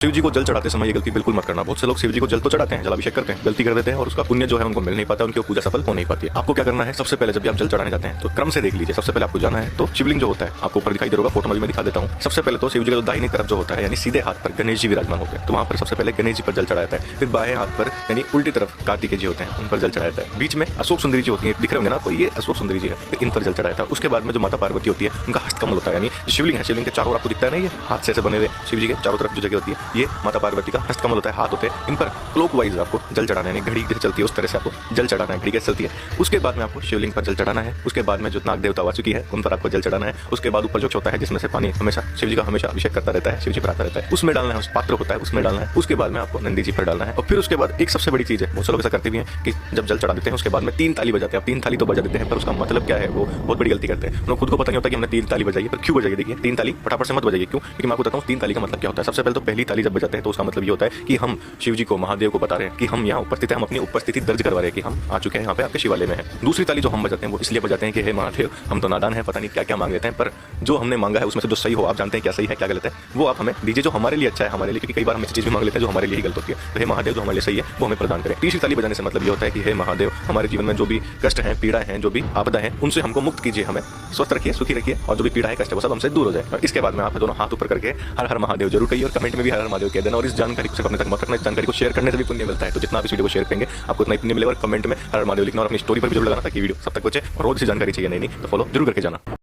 शिव जी को जल चढ़ाते समय ये गलती बिल्कुल मत करना। बहुत से लोग शिव जी को जल तो चढ़ाते हैं, जलाभिषेक करते हैं, गलती कर देते हैं और उसका पुण्य जो है उनको मिल नहीं पाता, उनकी पूजा सफल हो नहीं पाती है। आपको क्या करना है, सबसे पहले जब भी आप जल चढ़ाने जाते हैं तो क्रम से देख लीजिए। सबसे पहले आपको जाना है तो शिवलिंग जो होता है आपको ऊपर दिखाई दे रहा, फोटो में दिखा देता हूँ। सबसे पहले तो शिव जी का दाहिनी तरफ जो होता है यानी सीधे हाथ पर गणेश जी विराजमान होते हैं, तो वहाँ पर सबसे पहले गणेश जी पर जल चढ़ाया जाता है। फिर बाएं हाथ पर यानी उल्टी तरफ कार्तिकेय जी होते हैं, उन पर जल चढ़ाया जाता है। बीच में अशोक सुंदरी जी होती है, दिख रहे होंगे ना आपको, ये अशोक सुंदरी जी है, फिर इन पर जल चढ़ाया था। उसके बाद में जो माता पार्वती होती है उनका हस्तकमल होता है, यानी शिवलिंग है, शिवलिंग के चारों ओर आपको दिखता है ना, ये हाथ से बने हुए शिव जी के चारों तरफ जो जगह होती है ये माता पार्वती का हस्तकमल होता है, हाथ होते हैं। इन पर क्लॉकवाइज आपको जल चढ़ाना है, घड़ी जैसे चलती है उस तरह से आपको जल चढ़ाना है, घड़ी कैसे चलती है। उसके बाद में आपको शिवलिंग पर जल चढ़ाना है। उसके बाद में जो नाग देवता आ चुकी है उन पर आपको जल चढ़ाना है। उसके बाद ऊपर जो होता है जिसमें से पानी हमेशा शिव जी का हमेशा अभिषेक करता रहता है, शिव जी पर आता रहता है, उसमें डालना है, उस पात्र होता है उसमें डालना है। उसके बाद में आपको नंदी जी पर डालना है। और फिर उसके बाद एक सबसे बड़ी चीज है, बहुत से लोग ऐसा करते भी हैं कि जब जल चढ़ा देते हैं उसके बाद में 3 ताली बजाते हैं। 3 ताली तो बजा देते हैं पर उसका मतलब क्या है वो बहुत बड़ी गलती करते हैं। उनको खुद को पता नहीं होता कि हमने 3 ताली बजाई, पर क्यों बजाई। देखिए 3 ताली फटाफट से मत बजाइए, क्यों? क्योंकि मैं आपको बताता हूँ 3 ताली का मतलब क्या होता है। सबसे पहले तो पहली ताली जब बजाते हैं तो उसका मतलब ये होता है कि हम शिव जी को, महादेव को बता रहे हैं कि हम यहाँ उपस्थित हैं, हम अपनी उपस्थिति दर्ज करवा रहे हैं कि हम आ चुके हैं यहाँ पे आपके शिवालय में है। दूसरी ताली जो हम बजाते हैं वो इसलिए बजाते हैं कि हे महादेव, हम तो नादान है, पता नहीं क्या क्या मांग लेते हैं, पर जो हमने मांगा है उसमें से जो सही हो, आप जानते हैं क्या सही है क्या गलत है, वो आप हमें दीजिए, जो हमारे लिए अच्छा है हमारे लिए, क्योंकि कई बार हम ऐसी चीज भी मांग लेते हैं जो हमारे लिए ही गलत होती है। तो हे महादेव, जो हमारे लिए सही है वो हमें प्रदान करें। तीसरी ताली बजाने से मतलब ये होता है कि हे महादेव, हमारे जीवन में जो भी कष्ट है, पीड़ा है, जो भी आपदा है, उनसे हमको मुक्त कीजिए, हमें स्वस्थ रखिए, सुखी रखिए, और जो भी पीड़ा है, कष्ट है वो सब हमसे दूर हो जाए। और इसके बाद में आप दोनों हाथ ऊपर करके हर हर महादेव जरूर कहिए, और कमेंट में भी हर हर महादेव कह देना। और इस जानकारी को सिर्फ अपने तक मत रखना, इस जानकारी को शेयर करने से भी पुण्य मिलता है। तो जितना आप इस वीडियो को शेयर करेंगे आपको उतना ही पुण्य मिलेगा। और कमेंट में हर हर महादेव लिखना और अपनी स्टोरी पर भी जरूर लगाना ताकि वीडियो सब तक पहुंचे। और रोज से जानकारी चाहिए नहीं तो फॉलो जरूर करके जाना।